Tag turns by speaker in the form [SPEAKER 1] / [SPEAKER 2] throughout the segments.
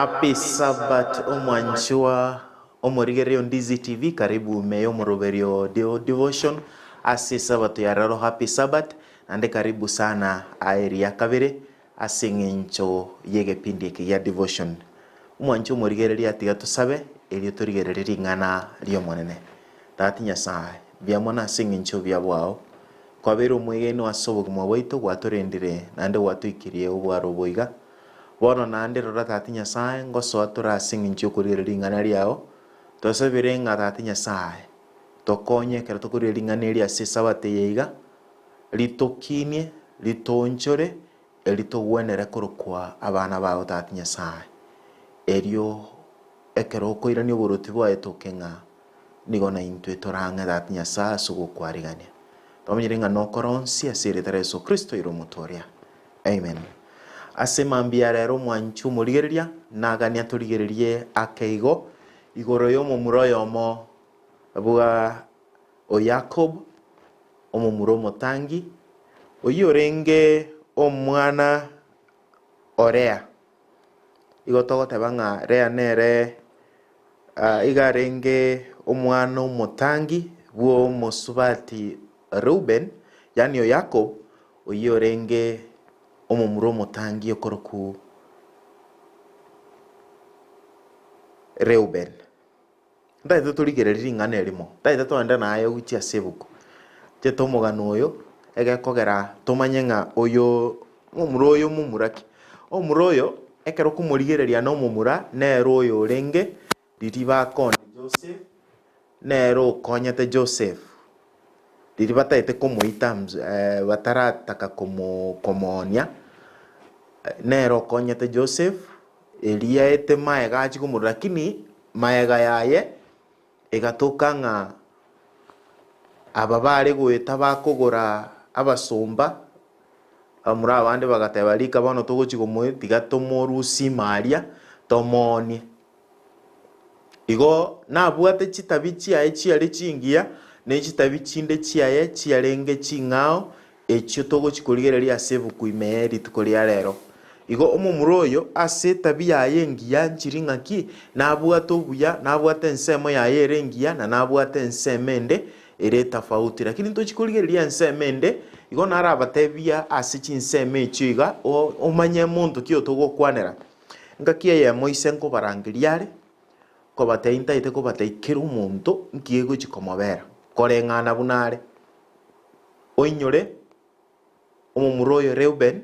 [SPEAKER 1] Happy Sabbath omwanchua omorigerio Ndizi TV karibu meyo moroberio devotion ase Sabbath ya rero Happy Sabbath nande karibu sana aeri ya kabere ase ng'encho yegepindi eke ya devotion omwancho omorigereria atiga tusabe erio torigereria ng'ana rio monene tati Nyasaye biamona ase ng'encho biabwao kwabere omwegeno ase obogima bwaito gwatorendire nande gwatuikirie obwaro boiga bono nande rora tati Nyasaye ngosoa torase ng'encho okorigereria ng'ana riao tosebere ng'a tati Nyasaye tokonye kero tokorigereria ng'ana eria ase Sabato yeiga ritokinie ritonchore eritogwenere korokwa abana bao tati Nyasaye erio ekero okoirania oboroti bwae tokeng'a nigo na intwe torang'e tati Nyasaye ase ogokwarigania tomanyire ng'a nokoronsi ase eretara Yesu Kristo ire omotoria amen. Ase mambia rero mwanchu morigereria nagania torigererie akeigo igoro y'omomura oyomo bwa Jacob omomura omotangi oyorenge omwana Orea igo togoteba ng'a Rea nere igarenge omwana omotangi bwa omosubati Reuben yani Jacob oyorenge omomura omotangi okoroku Reuben ndaite torigereria ng'ana erimo ndaite toende naye gochia ase ebuku chete omogano oyo egekogera tomanye ng'a oyo omomura oyo omomuraki omomura oyo ekero komorigereria na omomura nere oyo orenge riri bakonde Joseph nere okonyete Joseph riri bataete komoita batarataka komoonia nere okonyete Joseph eriaete maega achi komorora lakini maega yaye egatoka ng'a aba bare goeta bakogora abasomba muri abande bagateba rika bono togochi tiga tomorusi maria tomoonie igo nabwate chitabi chiaye chiare chingiya ne chitabi chinde chiaye chiarenge ching'ao echio togochi korigereria ase ebuku ime rituko ria rero igo omomura oyo ase tabia yaye engiya nchiri ng'aki nabwate obuya nabwate ensemo yaye ere engiya na nabwate ensemo ende ere tofauti lakini ntochi korigereria ensemo ende igo narabatebia ase chinsemo echio iga omanye monto ki otogokwanera ngaki eyemo ise nkobarangeria are kobatei ntaite kobatei kera omonto nki egochi komobera koreng'ana buna are oinyore omomura oyo Reuben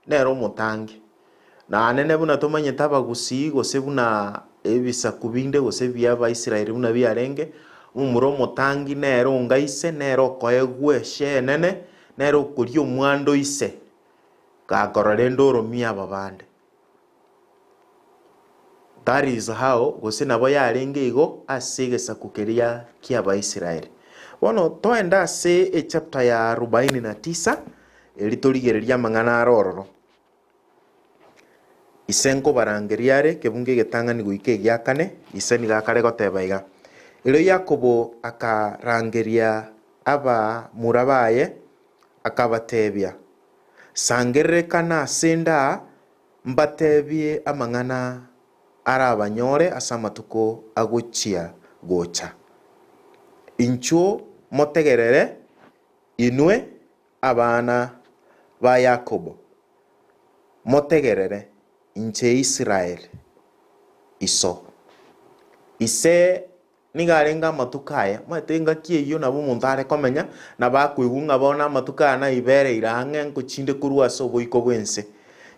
[SPEAKER 1] nere omotangi na anene buna tomanyete abagusi gose buna ebisaku binde gose bia Abaisiraeli buna biarenge omomura omotangi nere onga ise nere okoegwa eshe enene nere okoria omwando ise gakorora endoromia aba bande that is how gose nabo yarenge igo ase egesaku keria kia Abaisiraeli bono toenda ase echapter ya 49 eritorigereria amang'ana arororo ise nkobarangeria are kebunge egetang'ani goika egia kane ise nigakare goteba iga ero Yakobo akarangeria abamura baye akabatebia sangererekana ase nda mbatebie amang'ana ara abanyore ase amatuko agochia gocha inchuo motegerere inwe abana ba Yakobo motegerere inche Israel iso ise nigarenga amatuka aya matenga kieyo nabo omonto are komenya na bakoigwa ng'a bona amatuka ana ibere irang'e nkochinde korwa ase oboiko bwense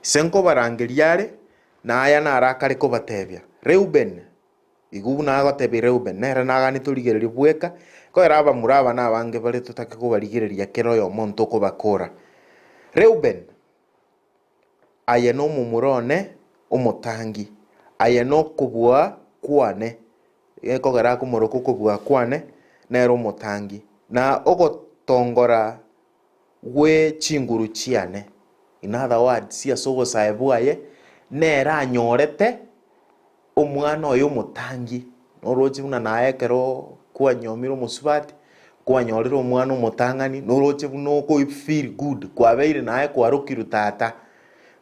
[SPEAKER 1] ise nkobarangeria are na aya narakare kobatebia Reuben igu buna agotebia Reuben nere nagani torigereria bweka koera abamura aba nabange bare totake kobarigereria kero oyo omonto okobakora Reuben aye no omomura one omotangi aye no okobua kwane ekogera komoroko okobua kwane nere omotangi na ogotongora gwe chinguru chiane in other words ase ogosae bwaye nere anyorete omwana oyo omotangi norochi buna naye ekero kwanyomire omosubati kwanyorire omwana omotang'ani noroche buna oko feel good kwabeire naye kwarokirwe tata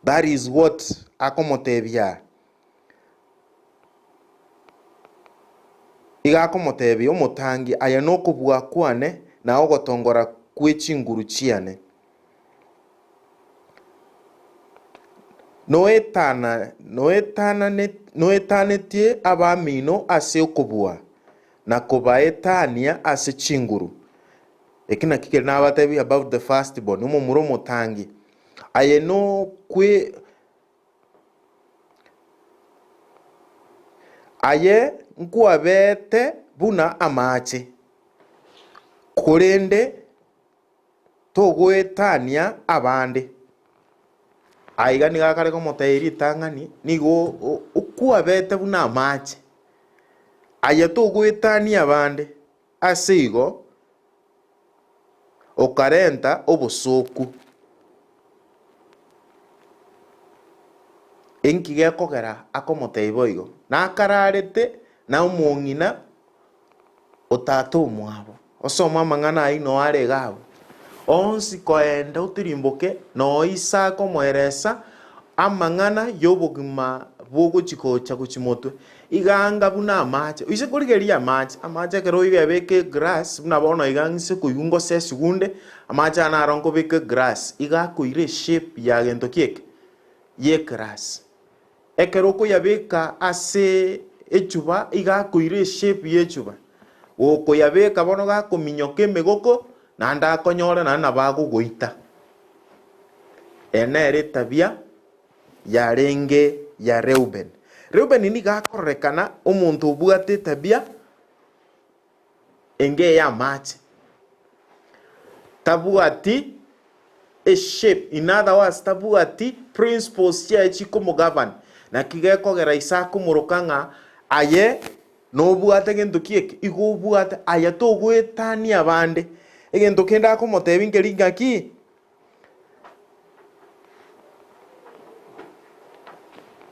[SPEAKER 1] that is what akomotebia igakomotebi omotangi aya nokobua kwane na ogotongora kwechinguru chiane noetanetie abamino ase okobua na kobaetania ase chinguru. Ekina kikere nabatebi about the firstborn omomuro omotangi aye no kwe aye nkwabete buna amache korende togwetania abande aiga nigakare komoteiri tang'ani nigo ukwabete buna amache aye togwetania abande ase igo okarenta obosoku enki gekogera akomoteibo igo nakararete na omong'ina otata omwabo osoma amang'ana aino are gabo onsi koenda otirimboke noisa komoeresa amang'ana yobogima bogochikocha gochimotwe iganga buna amache ise korigeria amache kero igebeke grass buna bono igangise koyungo se segunde amache anarongo beke grass igakoire shape ya gento kieke ye grass ekero koyabeka ase echuba igakoire shape ye echuba okoyabeka bono gakominyoka emegoko nanda akonyora na bagogoita enere tabia yarenge ya Reuben ni gakorekana omuntu obwate tabia enge ya match tabuati a shape in other words tabuati principles ya chikomo govern na kigekogera Isaka murukanga aye no bwate gento kieke igo bwate aya togwetania abande egento kenda komotebi nkeringa ki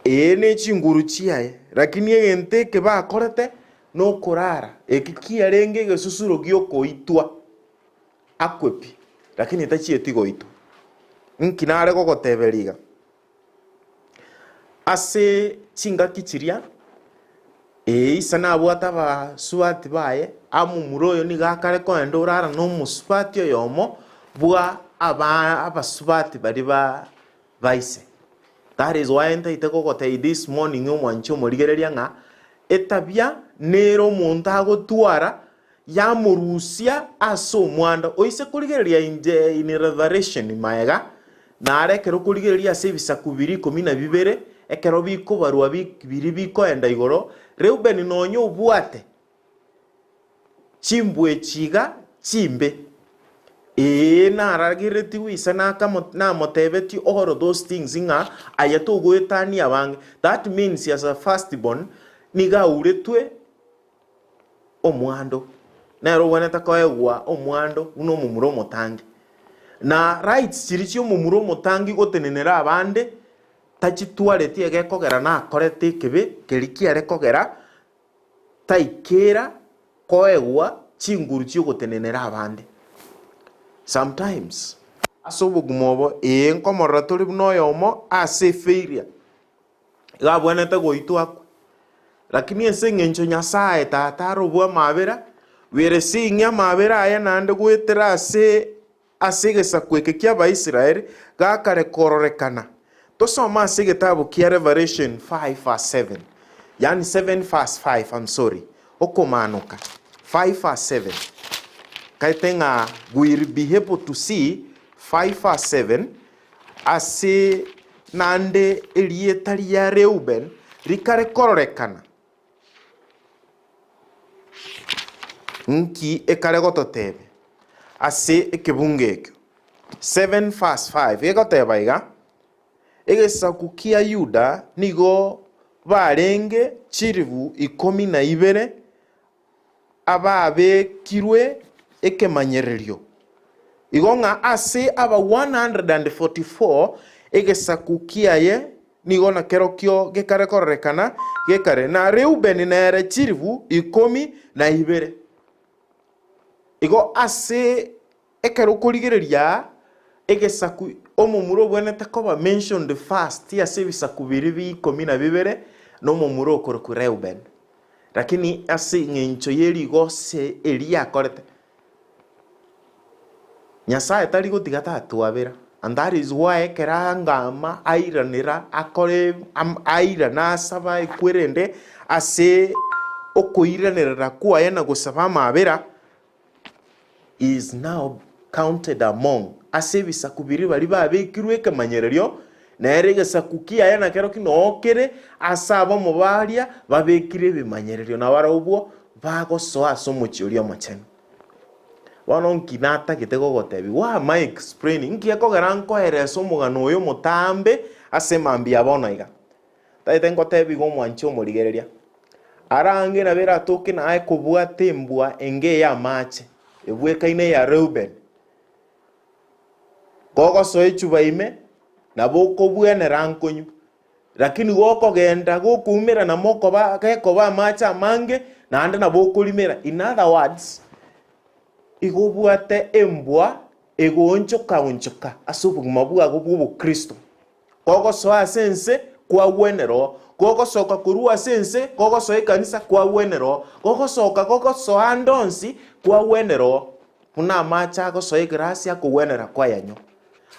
[SPEAKER 1] ene chinguru chiaye lakini egente ke bakorete no korara ekikiarenge gesusuro giokoitwa akwepi lakini tachieti goitwa nkinare gogoteberiga ase chinga kichiria isa nabwata ba swati baye amumuroyo ni gakare koenda urara no muswati oyomo bwa abaswati bari baise. That is why entaite gogotei this morning omwancho morigereria ng'a etabia nero omonto agotwara yamurusia ase omwanda oise korigereria in Revelation maega narekero korigereria ase ebisaku 12 ekero bikobarwa bibiri bikoenda igoro Reuben nonyo obwate chimbwe chiga chimbe naragireti wisa namotebeti all those things ng'a ayatogwetania bange. That means as a firstborn niga uretwe omwando nero weneta koegwa omwando uno mumuro motangi na rights chirichi omumuro motangi gotenenera abande tachitwareti egekogera nakorete kebe kerikiare kogera taikera koegwa chinguru chiogotenenera abande. Sometimes asobogumobo nkomorora tori buno yomo ase failure gabwenete goitwa lakini ese ngencho nyasaye tata robwa mabera were singa mabera aya nande gwetera ase gesakweke kia Abaisiraeli gakare kororekana tosoma ase gitabu kia Revelation 5:7 yani 7:5 I'm sorry okomanuka 5:7 kaitenga will be able to see 5:7 ase nande elietari ya Reuben rikare kororekana nki ekare gototebe ase ekebungekyo 7:5 egoteba iga egesaku kia Yuda nigo barenge chiribu 12 ababekirwe ekemanyererio igonga ase aba 144 egesaku kiaye nigona kerokio gekare kororekana gekare na Reuben nere chiribu 12 igo ase ekero kurigereria egesaku omomuro bwenete koba mentioned first ase bisaku 12 no momuro okoroku Reuben lakini ase ng'encho yerigo se eria korete Nyasaye tari gotiga tatwabera, and that is why ekera ngama airanira akore airana asaba ekwerende ase okoiranira kwaye na gusaba mabera is now counted among ase bisakubiri bari babekirwe kemanyererio nere gesakukia yana kero kinokere asaba mubaria babekire bimanyererio na barobwo bagosoa somuchiuria mochene wano nkinata kitego gotebi wa am I explaining kiako garanko ereso mugano oyo mutambe ase mambia bonoiga taite ngotebi go mwancho murigereria arange na bera toke na ekobwate embwa enge ya mache ebwekaine ya Reuben gogo so echuba ime na boko bwene rankonyu lakini goko genda gokumira na moko ba keko ba macha mange na ande na boko limira. In other words, igobwate embwa egonchoka asubu mabua gobubu Kristo gogo so asense kwa wenero gogo soka kurua sense gogo so ekanisa kwa wenero gogo so andonsi kwa wenero muna macha gogo so gracia kwa wenera kwa yanyo.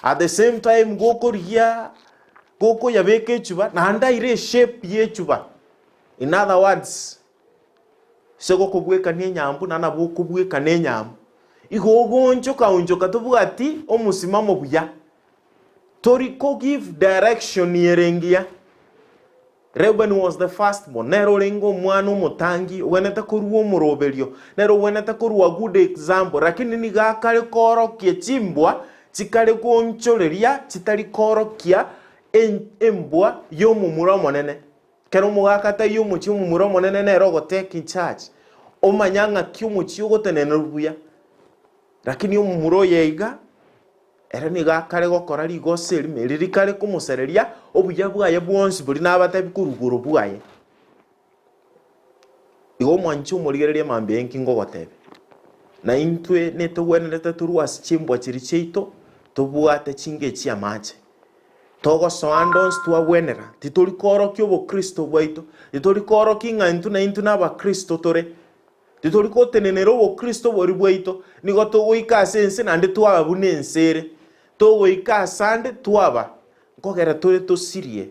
[SPEAKER 1] At the same time goko yabeke chuba na anda ire shape ye chuba. In other words, sego kubweka ne nyambu na nabo kubweka ne nyambu igogo onchoka tubwati omusimamo buya tori ko give direction yerengia. Reuben was the first born. Nero lengo mwanu mutangi weneta kuruo muroberio nero weneta kuruo good example lakini ni gakale koro kiechimbwa chikale kuonchoreria chitari korokia embwa yomumuro monene kero mugakata yomuchi mumuro monene nero go take in charge omanyanga kyumuchi ogotenene rubuya lakini yomumuro yeiga era ni gakale gokora rigoseri meriri kale kumusereria obuya bwaye bwonsi buri nabatabi kuruguru bwaye igo mwanchu murigereria mambe enkingo gotebe na intwe netugwenerete turuasi chimbwa chiri cheito tubwate chinge chia mache togo soandons tuagwenera titori koro kyobo Kristo bwaito titori koro kingantu na intu na ba Kristo tore titori ko tenenero bo Kristo bori bwaito nigo togoika sense na nde twaba bunensere togoika sande twaba ngogera tore to sirie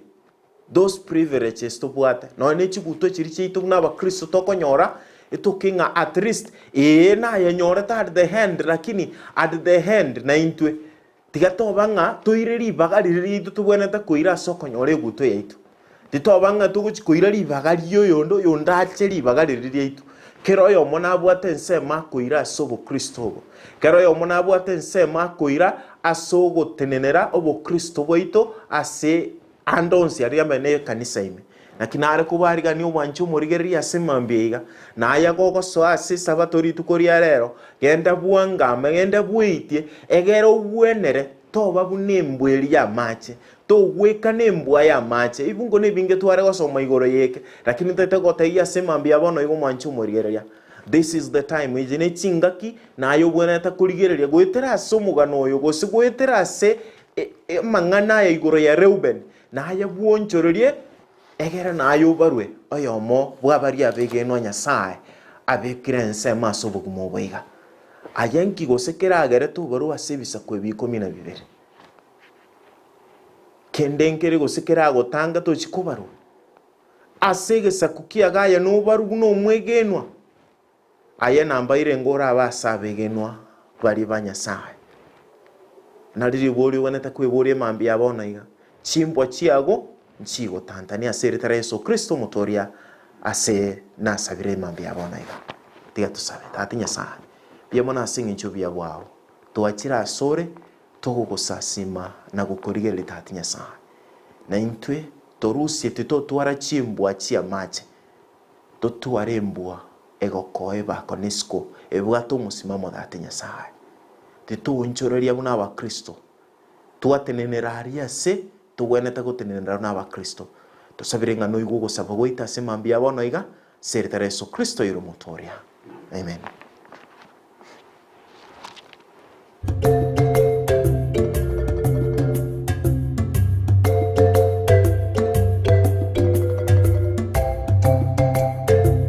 [SPEAKER 1] those privileges tubwate no ne chiguto chiri cheito na ba Kristo tokonyora etokinga at least na yenyora ta at the hand lakini at the hand na intwe tigatobanga toireri bagari ritu tubweneta kuira soko nyore guto yaitu titobanga tuguchikuira ribagari yondo yondache ribagari ritu kero yo mona bwate nsema kuira sobo Kristo kero yo mona bwate nsema kuira asogo tenenera obo Kristo boito ase andonsi ariamene kanisa ime na kinare kubariga ni umwanchu murigeria asemambeiga na aya gogo so ase sabatori tukoria rero genda buanga megenda buitie egero bwenere toba bunembweri ya mache to weka nembwa ya mache ibungo nebinge tware gosoma igoro yeke lakini tete goteia asemambia bono igo mwanchu murigeria. This is the time ijine chingaki na ayo bweneta kurigereria gwetera asomugano oyo gosigwetera ase mangana ya igoro ya Reuben na aya bwonchorerie egera na ayo barwe oyomo bwabari abegeno Nyasaye abekire nsema asobugumo bwiga ayenki gosekera agere tu baru asebisa kwebi 12 kendenkere gosekera gotanga to chikubaru asege sakukia gaya no baru no mwegenwa aye namba ire ngora abasabegenwa bari banyasaye nariri bori waneta kwebori mambi abona iga chimbwa chiago nchigo Tanzania seretara Yesu Kristo motoria ase nasabire mambi abona iga tiga tusabe tatinya sana bia mona singi nchubia bwao tuachira asore togugusasima na gukorigere tatinya sana na intwe torusie tito twara chimbwa chia mache totwarembwa egokoe bakonesko ebwato musimamo tatinya sana tito unchoreria buna ba Kristo tuateneneraria se tuweneta gutenenera na ba Kristo tusabire ngano igugo sabo goita semambia bono iga seretara Yesu Kristo irumotoria. Amen.